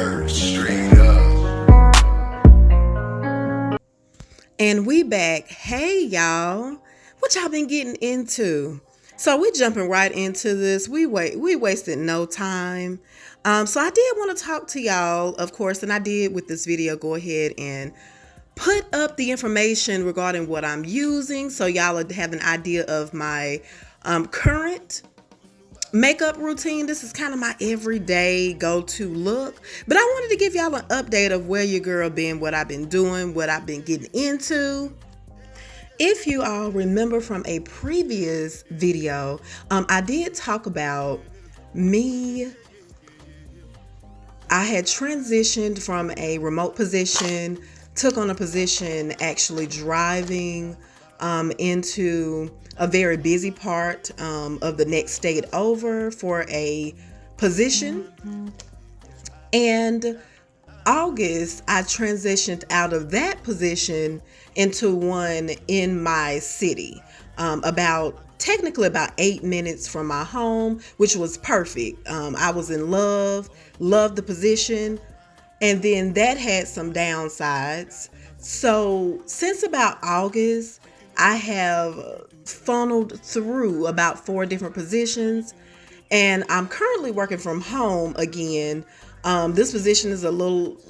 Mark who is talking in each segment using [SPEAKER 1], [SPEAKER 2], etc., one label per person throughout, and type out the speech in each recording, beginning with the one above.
[SPEAKER 1] Straight up.
[SPEAKER 2] And we back. Hey y'all, what y'all been getting into? So we jumping right into this. We wasted no time. So I did want to talk to y'all, of course, and I did with this video go ahead and put up the information regarding what I'm using, so y'all would have an idea of my current makeup routine. This is kind of my everyday go-to look, but I wanted to give y'all an update of where your girl been, what I've been doing, what I've been getting into. If you all remember from a previous video, I did talk about me. I had transitioned from a remote position, took on a position actually driving into a very busy part of the next state over for a position. And August, I transitioned out of that position into one in my city, technically about 8 minutes from my home, which was perfect. I was in love, loved the position. And then that had some downsides. So since about August, I have funneled through about 4 different positions, and I'm currently working from home again. This position is a little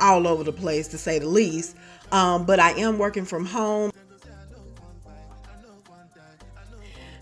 [SPEAKER 2] all over the place, to say the least, but I am working from home.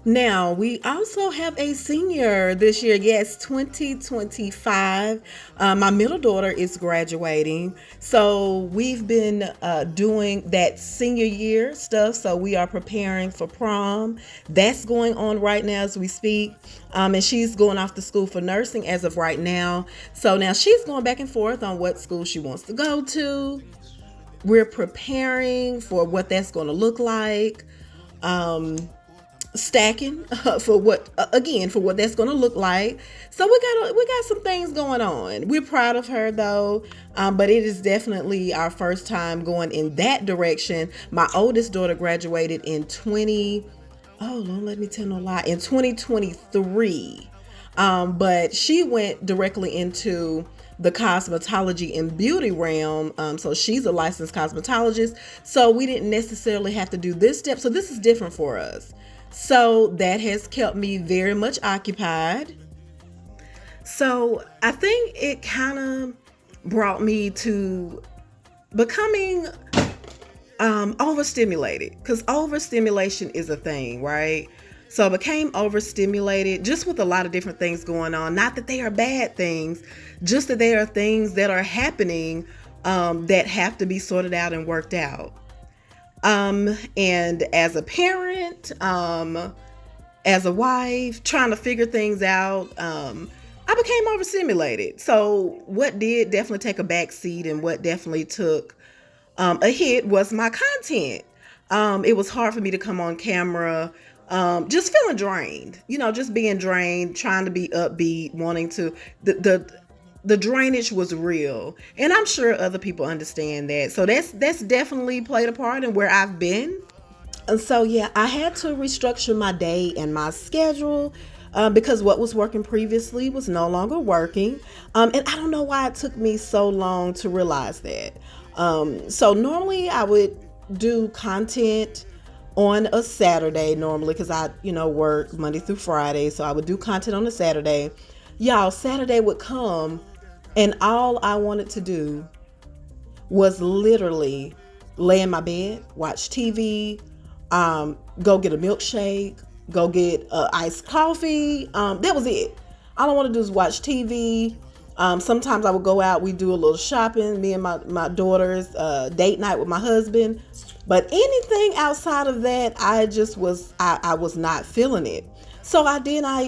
[SPEAKER 2] Now, we also have a senior this year. Yes, 2025. My middle daughter is graduating. So we've been doing that senior year stuff. So we are preparing for prom. That's going on right now as we speak. And she's going off to school for nursing as of right now. So now she's going back and forth on what school she wants to go to. We're preparing for what that's going to look like. Stacking for what that's going to look like. So we got some things going on. We're proud of her though, but it is definitely our first time going in that direction. My oldest daughter graduated in 2023, but she went directly into the cosmetology and beauty realm. So she's a licensed cosmetologist, so we didn't necessarily have to do this step. So this is different for us. So that has kept me very much occupied. So I think it kind of brought me to becoming overstimulated, because overstimulation is a thing, right? So I became overstimulated just with a lot of different things going on. Not that they are bad things, just that they are things that are happening that have to be sorted out and worked out. And as a parent, as a wife, trying to figure things out, I became overstimulated. So what did definitely take a back seat and what definitely took a hit was my content. It was hard for me to come on camera, just feeling drained, just being drained, trying to be upbeat, wanting to, the drainage was real, and I'm sure other people understand that. So that's definitely played a part in where I've been. And so yeah, I had to restructure my day and my schedule because what was working previously was no longer working. And I don't know why it took me so long to realize that. So normally I would do content on a Saturday normally, because I work Monday through Friday. So I would do content on a Saturday. Y'all, Saturday would come and all I wanted to do was literally lay in my bed, watch TV, go get a milkshake, go get iced coffee. That was it. All I want to do is watch TV. Sometimes I would go out, we do a little shopping, me and my daughter's date night with my husband. But anything outside of that, I was not feeling it. So I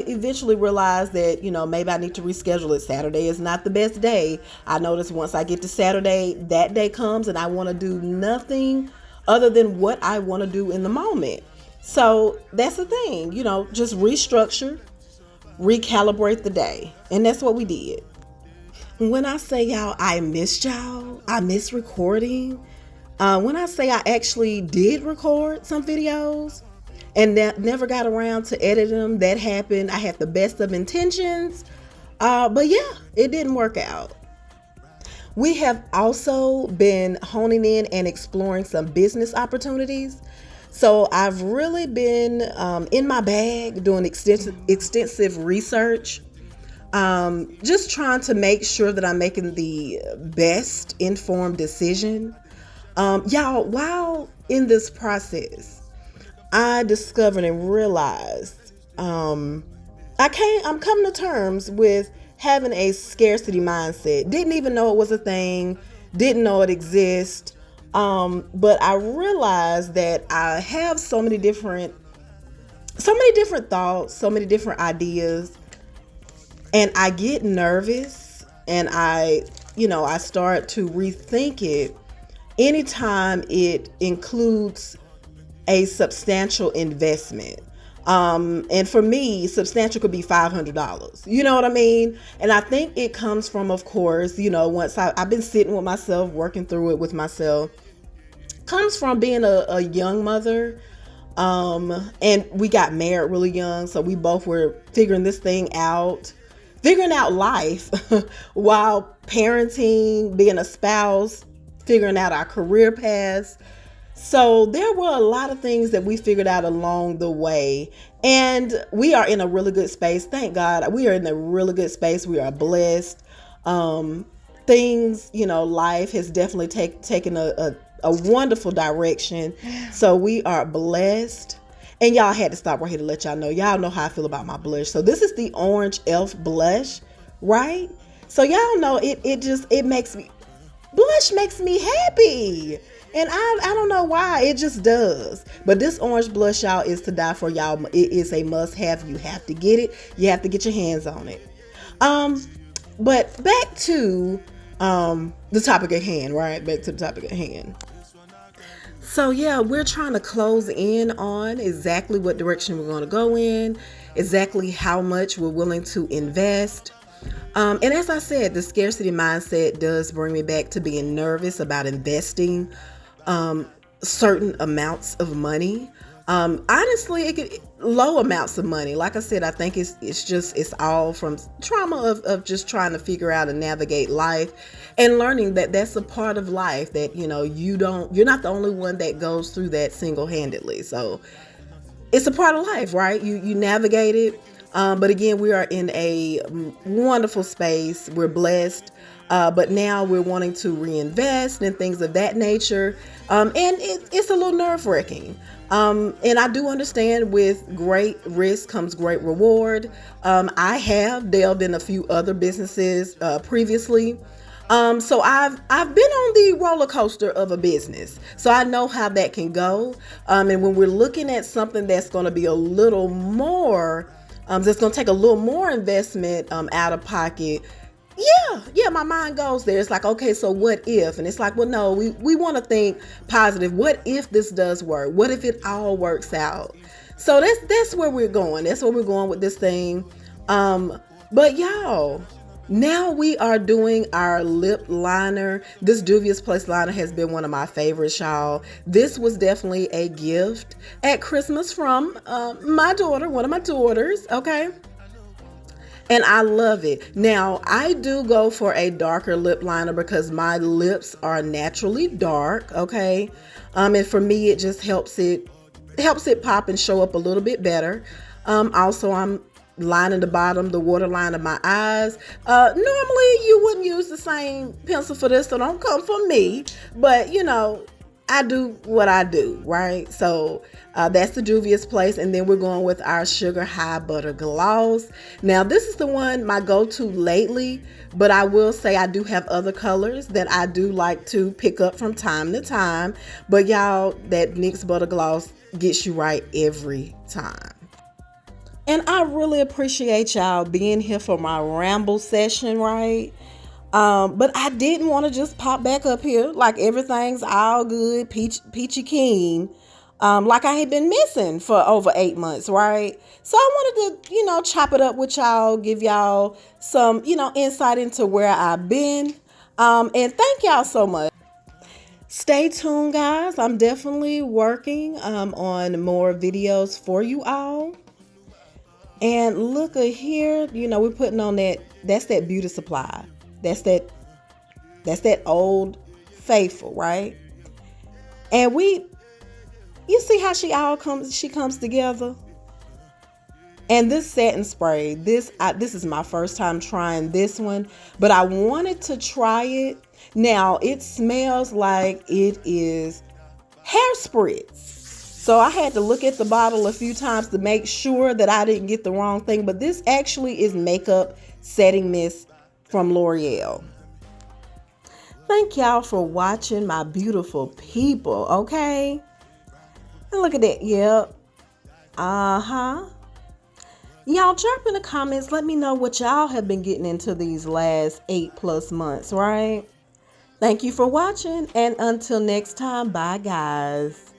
[SPEAKER 2] eventually realized that, maybe I need to reschedule it. Saturday is not the best day. I noticed once I get to Saturday, that day comes and I want to do nothing other than what I want to do in the moment. So that's the thing, just restructure, recalibrate the day. And that's what we did. When I say y'all, I missed y'all, I miss recording. When I say I actually did record some videos and that never got around to edit them, that happened. I had the best of intentions, but yeah, it didn't work out. We have also been honing in and exploring some business opportunities. So I've really been in my bag doing extensive research, just trying to make sure that I'm making the best informed decision. Y'all, while in this process, I discovered and realized I'm coming to terms with having a scarcity mindset. Didn't even know it was a thing, didn't know it exists. But I realized that I have so many different thoughts, so many different ideas, and I get nervous and I start to rethink it anytime it includes a substantial investment. And for me, substantial could be $500. You know what I mean? And I think it comes from, of course, once I've been sitting with myself, working through it with myself, comes from being a young mother. And we got married really young. So we both were figuring out life while parenting, being a spouse, figuring out our career paths. So there were a lot of things that we figured out along the way, and we are in a really good space. Thank God. We are in a really good space. We are blessed. Life has definitely taken a wonderful direction. So we are blessed. And y'all, had to stop right here to let y'all know how I feel about my blush. So this is the Orange Elf blush, right? So y'all know blush makes me happy. And I don't know why, it just does. But this orange blush, y'all, is to die for, y'all. It is a must have. You have to get it. You have to get your hands on it. But back to the topic at hand, right? Back to the topic at hand. So yeah, we're trying to close in on exactly what direction we're going to go in, exactly how much we're willing to invest. And as I said, the scarcity mindset does bring me back to being nervous about investing certain amounts of money. Honestly, it could low amounts of money. Like I said, I think it's all from trauma of just trying to figure out and navigate life, and learning that that's a part of life, that you're not the only one that goes through that single-handedly. So it's a part of life, right? You navigate it. But again, we are in a wonderful space. We're blessed. But now we're wanting to reinvest and things of that nature. And it's a little nerve-wracking. And I do understand with great risk comes great reward. I have delved in a few other businesses previously. So I've been on the roller coaster of a business. So I know how that can go. And when we're looking at something that's going to be a little more, that's going to take a little more investment out of pocket. Yeah, my mind goes there. It's like, okay, so what if? And it's like, well, no, we want to think positive. What if this does work? What if it all works out? So that's where we're going. That's where we're going with this thing. But y'all, now we are doing our lip liner. This Duvious Place liner has been one of my favorites, y'all. This was definitely a gift at Christmas from my daughter, one of my daughters, okay? And I love it. Now, I do go for a darker lip liner because my lips are naturally dark, okay? And for me, it just helps it pop and show up a little bit better. Also, I'm lining the bottom, the waterline of my eyes. Normally, you wouldn't use the same pencil for this, so don't come for me. But, I do what I do, right? So that's the Duvious Place. And then we're going with our Sugar High Butter Gloss. Now, this is the one, my go-to lately, but I will say I do have other colors that I do like to pick up from time to time. But y'all, that NYX Butter Gloss gets you right every time. And I really appreciate y'all being here for my ramble session, right? But I didn't want to just pop back up here like everything's all good, peachy keen, like I had been missing for over 8 months, right? So I wanted to, chop it up with y'all, give y'all some, insight into where I've been. And thank y'all so much. Stay tuned, guys. I'm definitely working on more videos for you all. And look at here, we're putting on that's that beauty supply. That's that That's that Old Faithful, right? And you see how she comes together? And this satin spray, this is my first time trying this one, but I wanted to try it. Now, it smells like it is hair spritz. So I had to look at the bottle a few times to make sure that I didn't get the wrong thing. But this actually is makeup setting mist from L'Oreal. Thank y'all for watching, my beautiful people, okay? And look at that, yep. Y'all drop in the comments, let me know what y'all have been getting into these last 8+ months, right? Thank you for watching, and until next time, bye guys.